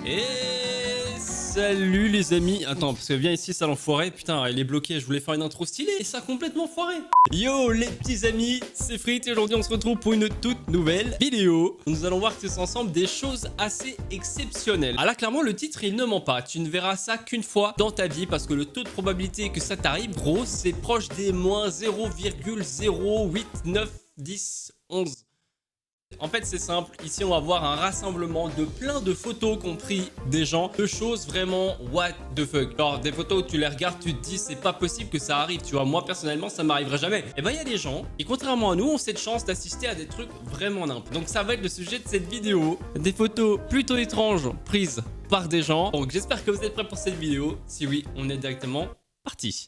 Et salut les amis. Attends, parce que viens ici, ça l'enfoiré. Putain, il est bloqué. Je voulais faire une intro stylée et ça a complètement foiré. Yo les petits amis, c'est Frit et aujourd'hui on se retrouve pour une toute nouvelle vidéo. Nous allons voir tous ensemble des choses assez exceptionnelles. Ah là, clairement, le titre, il ne ment pas. Tu ne verras ça qu'une fois dans ta vie parce que le taux de probabilité que ça t'arrive, gros, c'est proche des moins 0,08891011. En fait, c'est simple. Ici, on va voir un rassemblement de plein de photos qu'ont pris des gens, de choses vraiment what the fuck. Genre, des photos où tu les regardes, tu te dis, c'est pas possible que ça arrive. Tu vois, moi, personnellement, ça m'arriverait jamais. Et ben, il y a des gens qui, contrairement à nous, ont cette chance d'assister à des trucs vraiment nimp. Donc, ça va être le sujet de cette vidéo. Des photos plutôt étranges prises par des gens. Donc, j'espère que vous êtes prêts pour cette vidéo. Si oui, on est directement parti.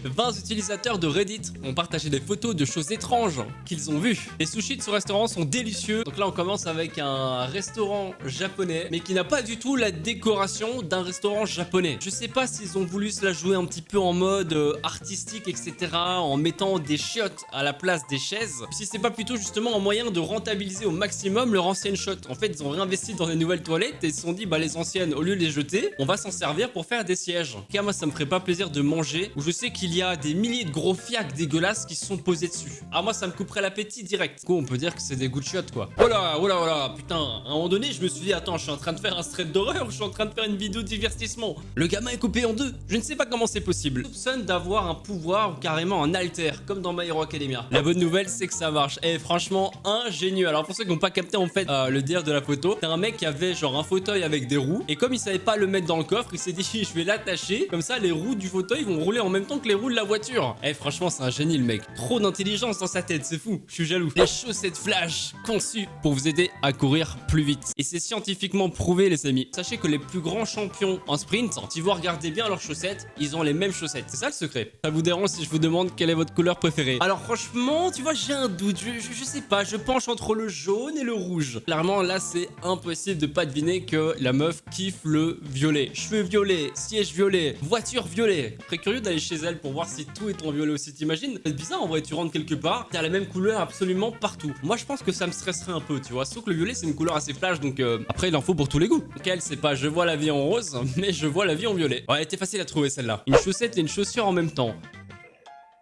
20 utilisateurs de Reddit ont partagé des photos de choses étranges qu'ils ont vues. Les sushis de ce restaurant sont délicieux. Donc là, on commence avec un restaurant japonais, mais qui n'a pas du tout la décoration d'un restaurant japonais. Je sais pas s'ils ont voulu se la jouer un petit peu en mode artistique, etc., en mettant des chiottes à la place des chaises. Si c'est pas plutôt justement un moyen de rentabiliser au maximum leur ancienne shot. En fait, ils ont réinvesti dans des nouvelles toilettes et ils se sont dit, bah les anciennes, au lieu de les jeter, on va s'en servir pour faire des sièges. En tout cas, moi, ça me ferait pas plaisir de manger, où je sais qu'il y a des milliers de gros fiacs dégueulasses qui se sont posés dessus. Ah, moi ça me couperait l'appétit direct. Du coup, on peut dire que c'est des goûts de chiottes quoi. Oh là, oh là, oh là, putain. À un moment donné, je me suis dit, attends, je suis en train de faire un thread d'horreur ou je suis en train de faire une vidéo de divertissement. Le gamin est coupé en deux. Je ne sais pas comment c'est possible. Je soupçonne d'avoir un pouvoir ou carrément un alter, comme dans My Hero Academia. La bonne nouvelle, c'est que ça marche. Et franchement, ingénieux. Alors pour ceux qui n'ont pas capté en fait le dire de la photo, c'est un mec qui avait genre un fauteuil avec des roues. Et comme il savait pas le mettre dans le coffre, il s'est dit, je vais l'attacher. Comme ça, les roues du fauteuil vont rouler en même temps que les roues de la voiture. Eh franchement c'est un génie le mec. Trop d'intelligence dans sa tête, c'est fou. Je suis jaloux. Les chaussettes flash conçues pour vous aider à courir plus vite. Et c'est scientifiquement prouvé les amis. Sachez que les plus grands champions en sprint, si vous regardez bien leurs chaussettes, ils ont les mêmes chaussettes. C'est ça le secret. Ça vous dérange si je vous demande quelle est votre couleur préférée? Alors franchement, tu vois, j'ai un doute. Je sais pas, je penche entre le jaune et le rouge. Clairement là c'est impossible de pas deviner que la meuf kiffe le violet. Cheveux violets, siège violet, voiture violet. Très curieux d'aller chez elle pour voir si tout est en violet aussi, t'imagines? C'est bizarre en vrai, tu rentres quelque part, t'as la même couleur absolument partout. Moi je pense que ça me stresserait un peu, tu vois, sauf que le violet c'est une couleur assez flash, donc après il en faut pour tous les goûts. Donc elle c'est pas je vois la vie en rose, mais je vois la vie en violet. Ouais, elle était facile à trouver celle-là. Une chaussette et une chaussure en même temps.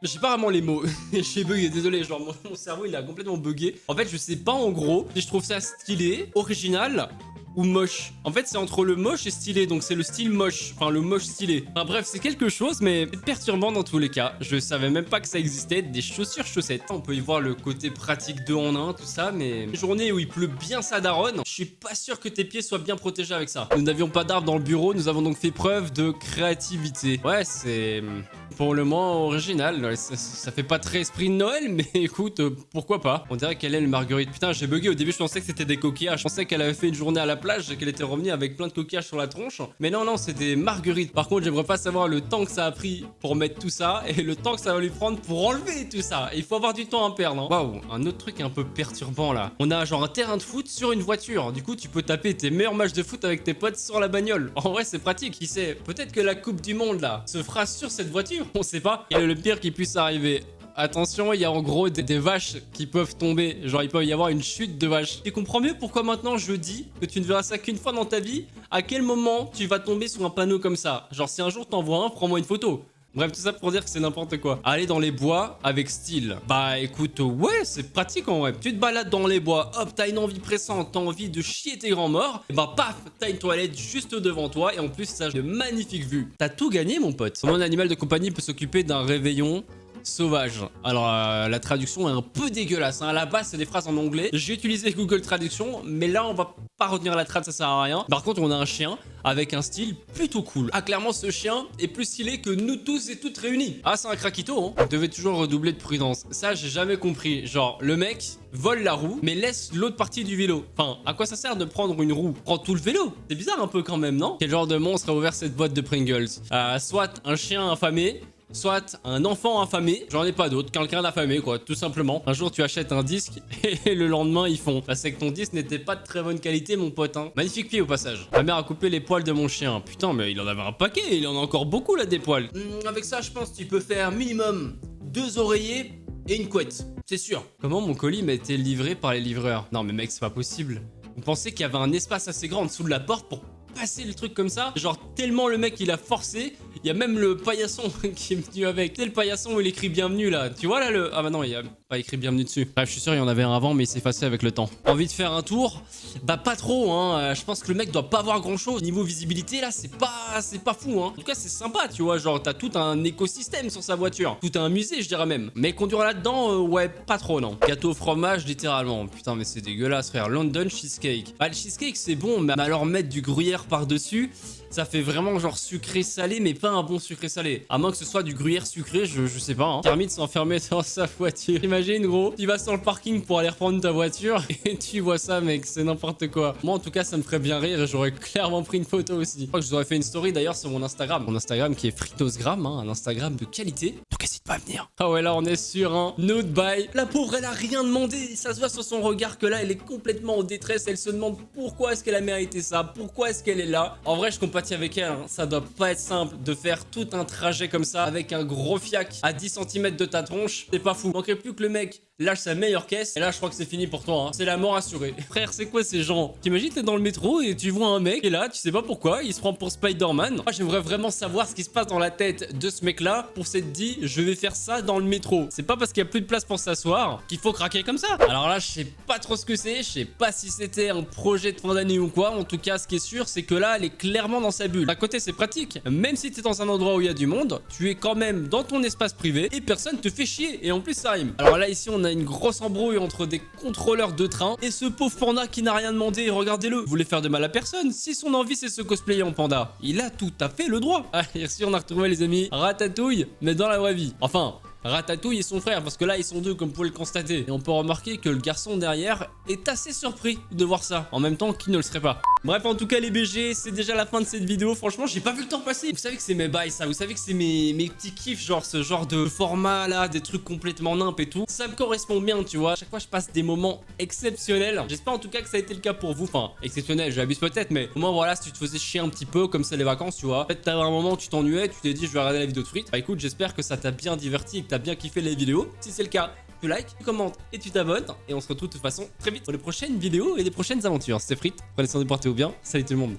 J'ai pas vraiment les mots, j'ai bugué, désolé, genre mon cerveau il a complètement bugué. En fait je sais pas en gros si je trouve ça stylé, original ou moche. En fait c'est entre le moche et stylé, donc c'est le style moche, enfin le moche stylé. Enfin bref c'est quelque chose mais c'est perturbant dans tous les cas. Je savais même pas que ça existait, des chaussures chaussettes. On peut y voir le côté pratique 2 en 1, tout ça, mais une journée où il pleut bien sa daronne, je suis pas sûr que tes pieds soient bien protégés avec ça. Nous n'avions pas d'arbre dans le bureau, nous avons donc fait preuve de créativité. Ouais c'est pour le moins original, ça fait pas très esprit de Noël, mais écoute, pourquoi pas. On dirait qu'elle est une marguerite. Putain j'ai bugué, au début je pensais que c'était des coquillages, je pensais qu'elle avait fait une journée à la plage et qu'elle était revenue avec plein de coquillages sur la tronche. Mais non, non, c'est des marguerites. Par contre, j'aimerais pas savoir le temps que ça a pris pour mettre tout ça et le temps que ça va lui prendre pour enlever tout ça. Et il faut avoir du temps à perdre. Hein. Waouh, un autre truc un peu perturbant là. On a genre un terrain de foot sur une voiture. Du coup, tu peux taper tes meilleurs matchs de foot avec tes potes sur la bagnole. En vrai, c'est pratique. Qui sait, peut-être que la Coupe du Monde là se fera sur cette voiture. On sait pas. Quel est le pire qui puisse arriver? Attention, il y a en gros des vaches qui peuvent tomber. Genre, il peut y avoir une chute de vaches. Tu comprends mieux pourquoi maintenant je dis que tu ne verras ça qu'une fois dans ta vie? À quel moment tu vas tomber sur un panneau comme ça? Genre, si un jour t'en vois un, prends-moi une photo. Bref, tout ça pour dire que c'est n'importe quoi. Aller dans les bois avec style. Bah écoute, ouais, c'est pratique en vrai. Tu te balades dans les bois, hop, t'as une envie pressante, t'as envie de chier tes grands morts. Et bah paf, t'as une toilette juste devant toi et en plus, ça a de magnifiques vues. T'as tout gagné mon pote. Comment un animal de compagnie peut s'occuper d'un réveillon sauvage? Alors la traduction est un peu dégueulasse hein. À la base c'est des phrases en anglais. J'ai utilisé Google Traduction, mais là on va pas retenir la trad, ça sert à rien. Par contre on a un chien avec un style plutôt cool. Ah clairement ce chien est plus stylé que nous tous et toutes réunis. Ah c'est un craquito hein. Vous devez toujours redoubler de prudence. Ça j'ai jamais compris. Genre le mec vole la roue mais laisse l'autre partie du vélo. Enfin à quoi ça sert de prendre une roue? Prends tout le vélo. C'est bizarre un peu quand même non? Quel genre de monstre a ouvert cette boîte de Pringles? Soit un chien affamé, soit un enfant affamé, j'en ai pas d'autre, quelqu'un d'affamé quoi, tout simplement. Un jour tu achètes un disque et le lendemain ils font. Bah, c'est que ton disque n'était pas de très bonne qualité mon pote hein. Magnifique pied au passage. Ma mère a coupé les poils de mon chien. Putain mais il en avait un paquet, il en a encore beaucoup là des poils. Avec ça je pense que tu peux faire minimum 2 oreillers et une couette. C'est sûr. Comment mon colis m'a été livré par les livreurs? Non mais mec, c'est pas possible. Vous pensez qu'il y avait un espace assez grand en dessous de la porte pour passer le truc comme ça? Genre tellement le mec il a forcé, il y a même le paillasson qui est venu avec. Tu sais le paillasson où il écrit bienvenue là, tu vois là le... Ah bah non, il y a pas écrit bienvenue dessus. Bref, je suis sûr il y en avait un avant mais il s'est effacé avec le temps. Envie de faire un tour? Bah pas trop hein, je pense que le mec doit pas voir grand chose. Niveau visibilité là c'est pas fou hein. En tout cas c'est sympa tu vois, genre t'as tout un écosystème sur sa voiture. Tout un musée je dirais même. Mais conduire là-dedans, ouais pas trop non. Gâteau au fromage littéralement. Putain mais c'est dégueulasse frère. London cheesecake. Ah le cheesecake c'est bon mais alors mettre du gruyère par-dessus, ça fait vraiment genre sucré-salé, mais pas un bon sucré-salé. À moins que ce soit du gruyère sucré, je sais pas. Hein. Kermit s'enfermer dans sa voiture. Imagine gros, tu vas sur le parking pour aller reprendre ta voiture et tu vois ça mec, c'est n'importe quoi. Moi en tout cas ça me ferait bien rire et j'aurais clairement pris une photo aussi. Je crois que je vous aurais fait une story d'ailleurs sur mon Instagram. Mon Instagram qui est Fritosgram, hein, un Instagram de qualité. Donc n'hésite pas à venir. Ah ouais là on est sur un nude buy. La pauvre elle a rien demandé. Ça se voit sur son regard que là elle est complètement en détresse. Elle se demande pourquoi est-ce qu'elle a mérité ça. Pourquoi est-ce qu'elle est là. En vrai je compatis avec elle, hein. Ça doit pas être simple de faire tout un trajet comme ça avec un gros fiac à 10 cm de ta tronche. C'est pas fou. Il manquerait plus que le mec lâche sa meilleure caisse et là je crois que c'est fini pour toi hein. C'est la mort assurée. Frère c'est quoi ces gens? T'imagines t'es dans le métro et tu vois un mec et là tu sais pas pourquoi il se prend pour Spider-Man. Moi j'aimerais vraiment savoir ce qui se passe dans la tête de ce mec là pour s'être dit je vais faire ça dans le métro. C'est pas parce qu'il y a plus de place pour s'asseoir qu'il faut craquer comme ça. Alors là je sais pas trop ce que c'est, je sais pas si c'était un projet de fin d'année ou quoi. En tout cas ce qui est sûr c'est que là elle est clairement dans sa bulle. D'un côté c'est pratique, même si t'es dans un endroit où il y a du monde, tu es quand même dans ton espace privé et personne te fait chier et en plus ça rime. Alors là ici on a une grosse embrouille entre des contrôleurs de train et ce pauvre panda qui n'a rien demandé. Regardez-le, vous voulez faire de mal à personne. Si son envie c'est se cosplayer en panda, il a tout à fait le droit. Ah, ici on a retrouvé les amis Ratatouille mais dans la vraie vie. Enfin Ratatouille et son frère, parce que là ils sont deux comme vous pouvez le constater. Et on peut remarquer que le garçon derrière est assez surpris de voir ça. En même temps, qui ne le serait pas. Bref, en tout cas les BG, c'est déjà la fin de cette vidéo. Franchement, j'ai pas vu le temps passer. Vous savez que c'est mes bails ça, vous savez que c'est mes petits kiffs, genre ce genre de format là, des trucs complètement nimp et tout. Ça me correspond bien, tu vois. À chaque fois je passe des moments exceptionnels. J'espère en tout cas que ça a été le cas pour vous. Enfin, exceptionnel, j'abuse peut-être, mais au moins voilà, si tu te faisais chier un petit peu, comme c'est les vacances, tu vois. Peut-être t'avais un moment où tu t'ennuyais, tu t'es dit je vais regarder la vidéo de frites. Bah écoute, j'espère que ça t'a bien diverti et que t'as bien kiffé les vidéos. Si c'est le cas, tu likes, tu commentes et tu t'abonnes. Et on se retrouve de toute façon très vite pour les prochaines vidéos et les prochaines aventures. C'était Frites, prenez soin de vous, portez-vous bien. Salut tout le monde.